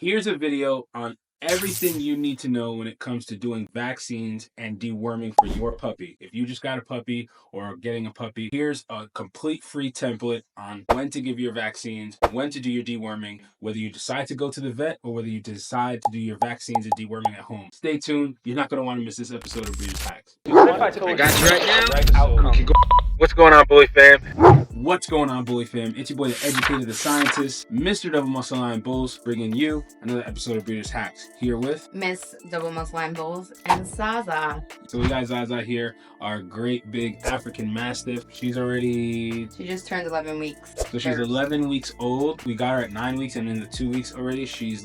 Here's a video on everything you need to know when it comes to doing vaccines and deworming for your puppy. If you just got a puppy or getting a puppy, here's a complete free template on when to give your vaccines, when to do your deworming, whether you decide to go to the vet or whether you decide to do your vaccines and deworming at home. Stay tuned. You're not going to want to miss this episode of Breeders Hacks. I got you right now. What's going on, Bully Fam? What's going on, Bully Fam? It's your boy, the educator, the scientist, Mr. Double Muscle Line Bulls, bringing you another episode of Breeders Hacks. Here with Miss Double Muscle Line Bulls and Zaza. So we got Zaza here, our great big African Mastiff. She just turned 11 weeks. So she's 11 weeks old. We got her at 9 weeks, and in the 2 weeks already, she's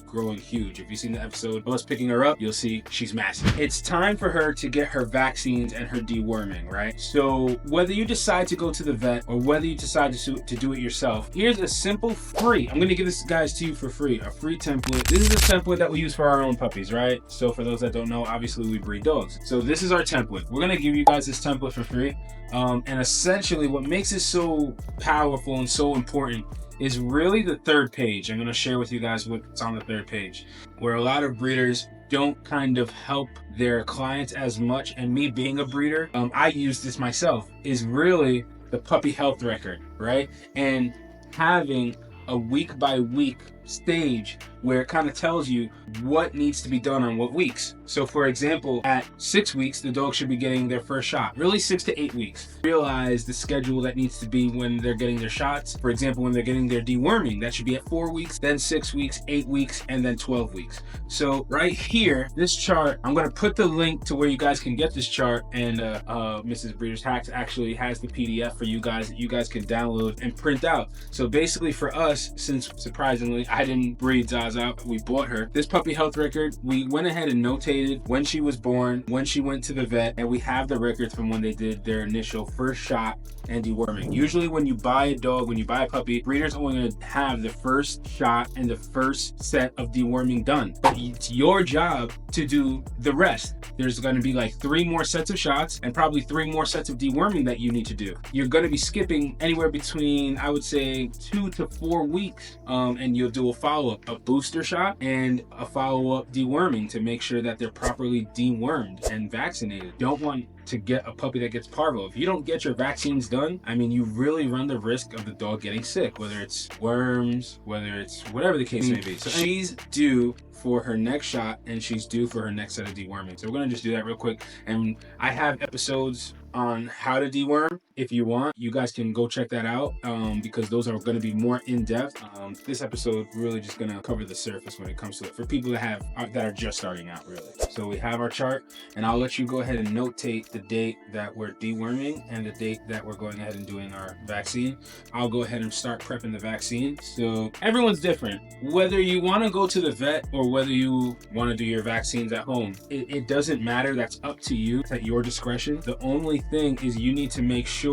growing huge. If you've seen the episode of us picking her up, you'll see she's massive. It's time for her to get her vaccines and her deworming, right? So whether you decide to go to the vet or whether you decide to do it yourself, here's a simple free, I'm gonna give this guys to you for free, a free template. This is a template that we use for our own puppies, right? So for those that don't know, obviously we breed dogs. So this is our template. We're gonna give you guys this template for free. And essentially what makes it so powerful and so important is really the third page. I'm gonna share with you guys what's on the third page, where a lot of breeders don't kind of help their clients as much. And me being a breeder, I use this myself, is really the puppy health record, right? And having a week by week stage where it kind of tells you what needs to be done on what weeks. So for example, at 6 weeks, the dog should be getting their first shot. Really 6 to 8 weeks. Realize the schedule that needs to be when they're getting their shots. For example, when they're getting their deworming, that should be at 4 weeks, then 6 weeks, 8 weeks, and then 12 weeks. So right here, this chart, I'm gonna put the link to where you guys can get this chart, and Mrs. Breeders Hacks actually has the PDF for you guys that you guys can download and print out. So basically for us, since surprisingly, I didn't breed Zaza, we bought her. This puppy health record, we went ahead and notated when she was born, when she went to the vet, and we have the records from when they did their initial first shot and deworming. Usually when you buy a dog, when you buy a puppy, breeders only going to have the first shot and the first set of deworming done. But it's your job to do the rest. There's going to be like 3 more sets of shots and probably 3 more sets of deworming that you need to do. You're going to be skipping anywhere between, I would say, 2 to 4 weeks, and you'll do a follow-up, a booster shot and a follow-up deworming to make sure that they're properly dewormed and vaccinated. Don't want to get a puppy that gets parvo. If you don't get your vaccines done, I mean, you really run the risk of the dog getting sick, whether it's worms, whether it's whatever the case may be. So she's due for her next shot and she's due for her next set of deworming. So we're gonna just do that real quick. And I have episodes on how to deworm. If you want, you guys can go check that out, because those are going to be more in-depth. This episode really just going to cover the surface when it comes to it for people that are just starting out, really. So we have our chart, and I'll let you go ahead and notate the date that we're deworming and the date that we're going ahead and doing our vaccine. I'll go ahead and start prepping the vaccine. So everyone's different. Whether you want to go to the vet or whether you want to do your vaccines at home, it doesn't matter. That's up to you. It's at your discretion. The only thing is you need to make sure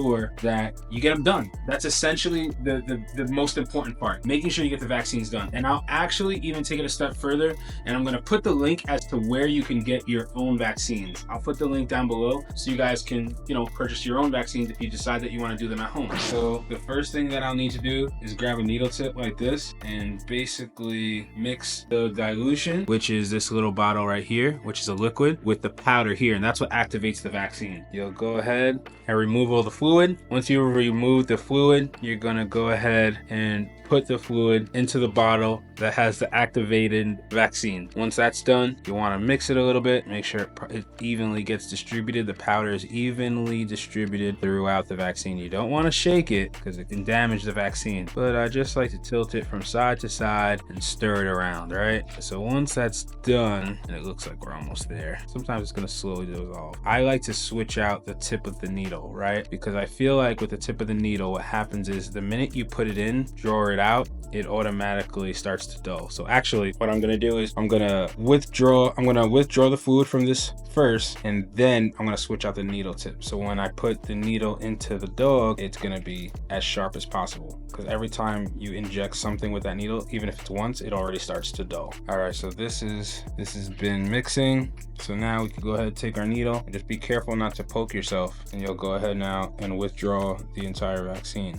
that you get them done. That's essentially the most important part, making sure you get the vaccines done. And I'll actually even take it a step further, and I'm going to put the link as to where you can get your own vaccines. I'll put the link down below so you guys can, purchase your own vaccines if you decide that you want to do them at home. So the first thing that I'll need to do is grab a needle tip like this and basically mix the dilution, which is this little bottle right here, which is a liquid, with the powder here, and that's what activates the vaccine. You'll go ahead and remove all the fluid. Once you remove the fluid, you're gonna go ahead and put the fluid into the bottle that has the activated vaccine. Once that's done, you want to mix it a little bit, make sure it evenly gets distributed. The powder is evenly distributed throughout the vaccine. You don't want to shake it because it can damage the vaccine, but I just like to tilt it from side to side and stir it around, right? So once that's done, and it looks like we're almost there, sometimes it's going to slowly dissolve. I like to switch out the tip of the needle, right? Because I feel like with the tip of the needle, what happens is the minute you put it in, draw it out, it automatically starts to dull. So actually what I'm gonna do is I'm gonna withdraw the fluid from this first, and then I'm gonna switch out the needle tip. So when I put the needle into the dog, it's gonna be as sharp as possible, because every time you inject something with that needle, even if it's once, it already starts to dull. All right, so this has been mixing. So now we can go ahead and take our needle and just be careful not to poke yourself, and you'll go ahead now and withdraw the entire vaccine.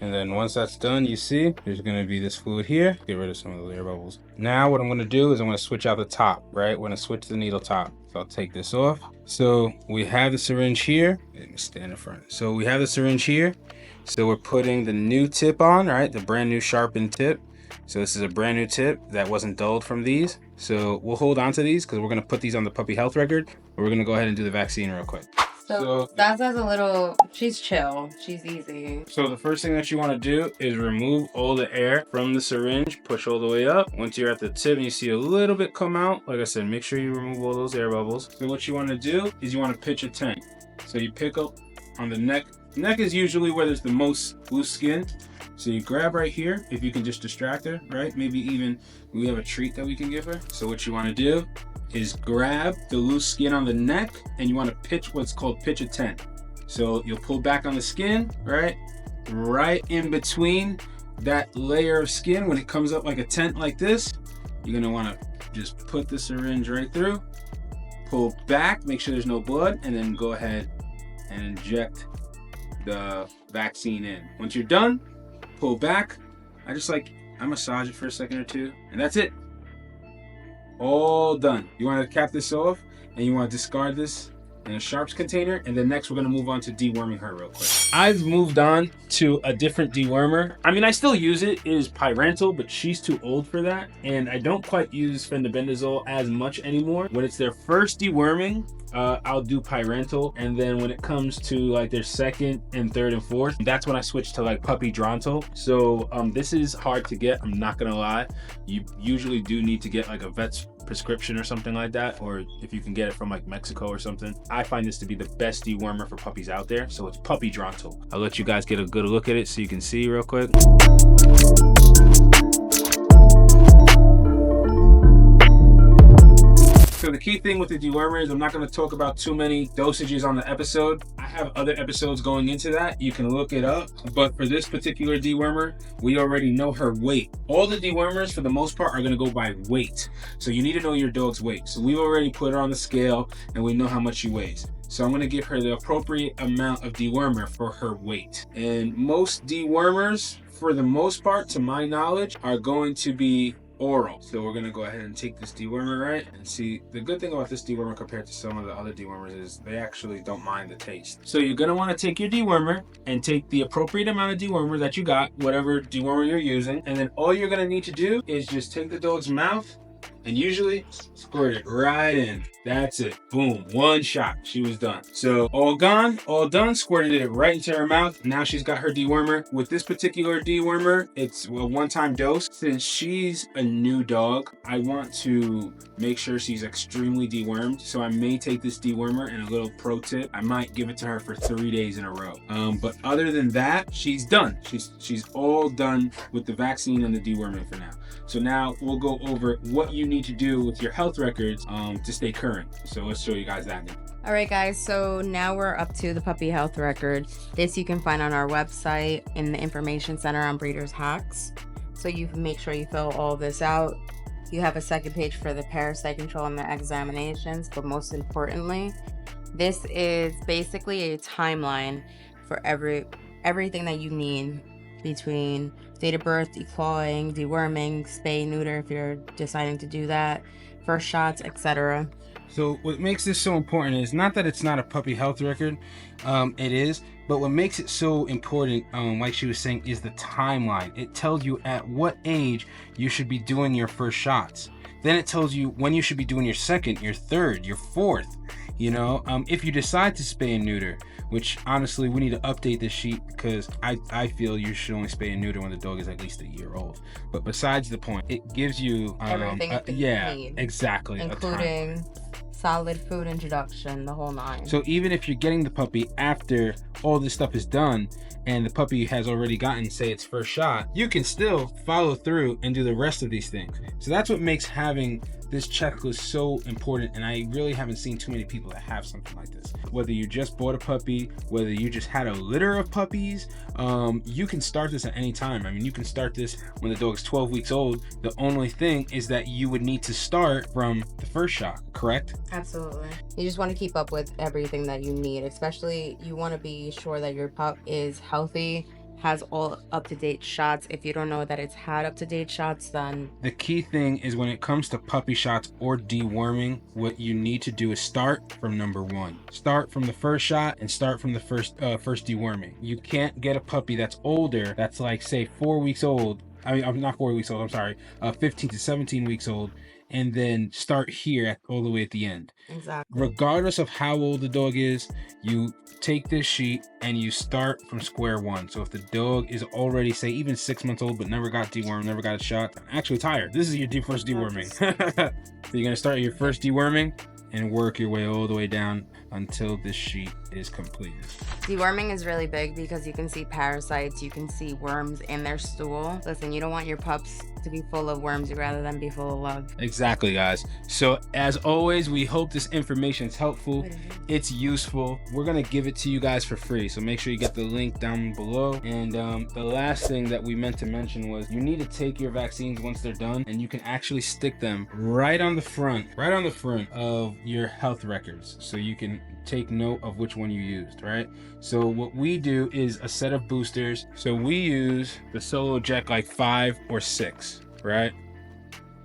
And then once that's done, you see there's gonna be this fluid here. Get rid of some of the air bubbles. Now what I'm gonna do is I'm gonna switch out the top, right? We're gonna switch the needle top. So I'll take this off. So we have the syringe here. Let me stand in front. So we have the syringe here. So we're putting the new tip on, right? The brand new sharpened tip. So this is a brand new tip that wasn't dulled from these. So we'll hold on to these because we're gonna put these on the puppy health record. But we're gonna go ahead and do the vaccine real quick. So Zaza's a little, she's chill, she's easy. So the first thing that you want to do is remove all the air from the syringe, push all the way up. Once you're at the tip and you see a little bit come out, like I said, make sure you remove all those air bubbles. So what you want to do is you want to pitch a tent. So you pick up on the neck. Neck is usually where there's the most loose skin. So you grab right here, if you can just distract her, right? Maybe even we have a treat that we can give her. So what you want to do is grab the loose skin on the neck and you want to pitch what's called pitch a tent. So you'll pull back on the skin, right? Right in between that layer of skin, when it comes up like a tent like this, you're gonna want to just put the syringe right through, pull back, make sure there's no blood, and then go ahead and inject the vaccine in. Once you're done, pull back. I massage it for a second or two, and that's it. All done. You want to cap this off and you want to discard this in a sharps container, and then next we're going to move on to deworming her real quick. I've moved on to a different dewormer. I mean, I still use it. It is pyrantel, but she's too old for that, and I don't quite use fenbendazole as much anymore. When it's their first deworming, I'll do pyrantel, and then when it comes to like their second and third and fourth, that's when I switch to like puppy drontal. So this is hard to get, I'm not gonna lie. You usually do need to get like a vet's prescription or something like that, or if you can get it from like Mexico or something. I find this to be the best dewormer for puppies out there, so it's puppy drontal. I'll let you guys get a good look at it so you can see real quick. So the key thing with the dewormer is I'm not going to talk about too many dosages on the episode. I have other episodes going into that. You can look it up. But for this particular dewormer, we already know her weight. All the dewormers, for the most part, are going to go by weight. So you need to know your dog's weight. So we've already put her on the scale and we know how much she weighs. So I'm going to give her the appropriate amount of dewormer for her weight. And most dewormers, for the most part, to my knowledge, are going to be oral. So we're gonna go ahead and take this dewormer, right? And see, the good thing about this dewormer compared to some of the other dewormers is they actually don't mind the taste. So you're gonna wanna take your dewormer and take the appropriate amount of dewormer that you got, whatever dewormer you're using. And then all you're gonna need to do is just take the dog's mouth and usually squirt it right in. That's it. Boom. One shot. She was done. So all gone, all done. Squirted it right into her mouth. Now she's got her dewormer. With this particular dewormer, it's a one-time dose. Since she's a new dog, I want to make sure she's extremely dewormed. So I may take this dewormer, and a little pro tip, I might give it to her for 3 days in a row. But other than that, she's done. She's all done with the vaccine and the deworming for now. So now we'll go over what you need to do with your health records to stay current. So let's show you guys that now. All right, guys, so now we're up to the puppy health record. This you can find on our website in the information center on Breeders Hacks. So you can make sure you fill all this out. You have a second page for the parasite control and the examinations, but most importantly, this is basically a timeline for everything that you need between date of birth, declawing, deworming, spay, neuter if you're deciding to do that, first shots, etc. So what makes this so important is not that it's not a puppy health record, it is, but what makes it so important, like she was saying, is the timeline. It tells you at what age you should be doing your first shots. Then it tells you when you should be doing your second, your third, your fourth. You know, if you decide to spay and neuter, which honestly we need to update this sheet because I feel you should only spay and neuter when the dog is at least a year old. But besides the point, it gives you everything you need, exactly, including solid food introduction, the whole nine. So even if you're getting the puppy after all this stuff is done and the puppy has already gotten, say, its first shot, you can still follow through and do the rest of these things. So that's what makes having this checklist so important, and I really haven't seen too many people that have something like this. Whether you just bought a puppy, whether you just had a litter of puppies, you can start this at any time. I mean, you can start this when the dog's 12 weeks old. The only thing is that you would need to start from the first shot, correct? Absolutely. You just want to keep up with everything that you need, especially you want to be sure that your pup is healthy, has all up-to-date shots. If you don't know that it's had up-to-date shots, then the key thing is when it comes to puppy shots or deworming, what you need to do is start from number 1. Start from the first shot and start from the first deworming. You can't get a puppy that's older, that's like say 4 weeks old. I mean, I'm not 4 weeks old, I'm sorry, 15 to 17 weeks old, and then start here all the way at the end. exactly. Regardless of how old the dog is, you take this sheet and you start from square one. So if the dog is already, say, even 6 months old, but never got dewormed, never got a shot, actually tired, this is your first deworming. So you're gonna start your first deworming and work your way all the way down until this sheet is completed. Deworming is really big because you can see parasites, you can see worms in their stool. Listen, you don't want your pups to be full of worms rather than be full of love. Exactly, guys. So as always, we hope this information is helpful. It's useful. We're gonna give it to you guys for free, so make sure you get the link down below. And the last thing that we meant to mention was you need to take your vaccines once they're done, and you can actually stick them right on the front of your health records, so you can take note of which one you used, right? So what we do is a set of boosters. So we use the Solo Jet like 5 or 6, right?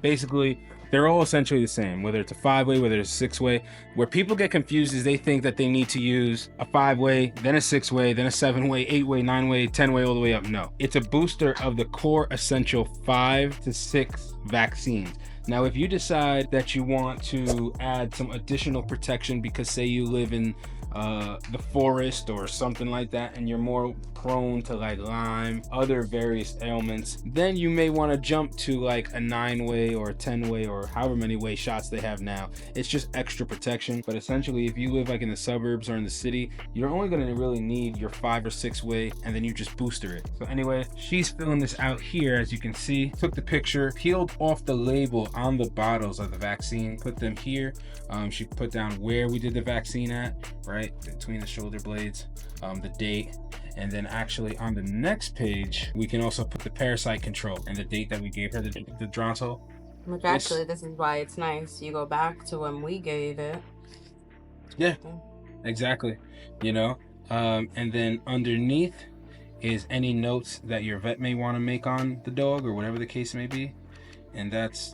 Basically, they're all essentially the same, whether it's a 5-way, whether it's a 6-way. Where people get confused is they think that they need to use a 5-way, then a 6-way, then a 7-way, 8-way, 9-way, 10-way, all the way up. No, it's a booster of the core essential 5 to 6 vaccines. Now, if you decide that you want to add some additional protection because say you live in the forest or something like that, and you're more prone to like Lyme, other various ailments, then you may want to jump to like a 9-way or a 10-way or however many way shots they have now. It's just extra protection. But essentially, if you live like in the suburbs or in the city, you're only going to really need your 5 or 6-way, and then you just booster it. So anyway, she's filling this out here. As you can see, took the picture, peeled off the label on the bottles of the vaccine, put them here. She put down where we did the vaccine at, right between the shoulder blades, the date, and then actually on the next page we can also put the parasite control and the date that we gave her the Drontal. Which actually, this is why it's nice. You go back to when we gave it. Yeah, exactly. You know, and then underneath is any notes that your vet may want to make on the dog or whatever the case may be. And that's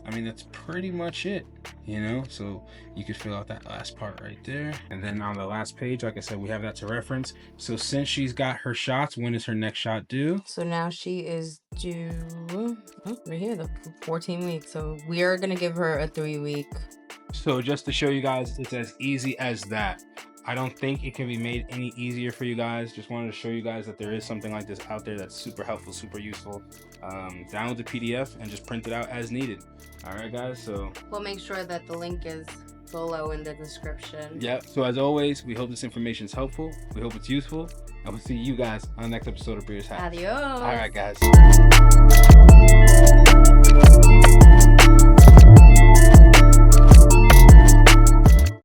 pretty much it, you know. So you could fill out that last part right there, and then on the last page, like I said, we have that to reference. So since she's got her shots, when is her next shot due? So now she is due right here, the 14 weeks. So we are gonna give her a 3-week. So just to show you guys, it's as easy as that. I don't think it can be made any easier for you guys. Just wanted to show you guys that there is something like this out there that's super helpful, super useful. Download the PDF and just print it out as needed. All right, guys, so We'll make sure that the link is below in the description. Yep. So as always, we hope this information is helpful. We hope it's useful. And we'll see you guys on the next episode of Breeders Hacks. Adios. All right, guys.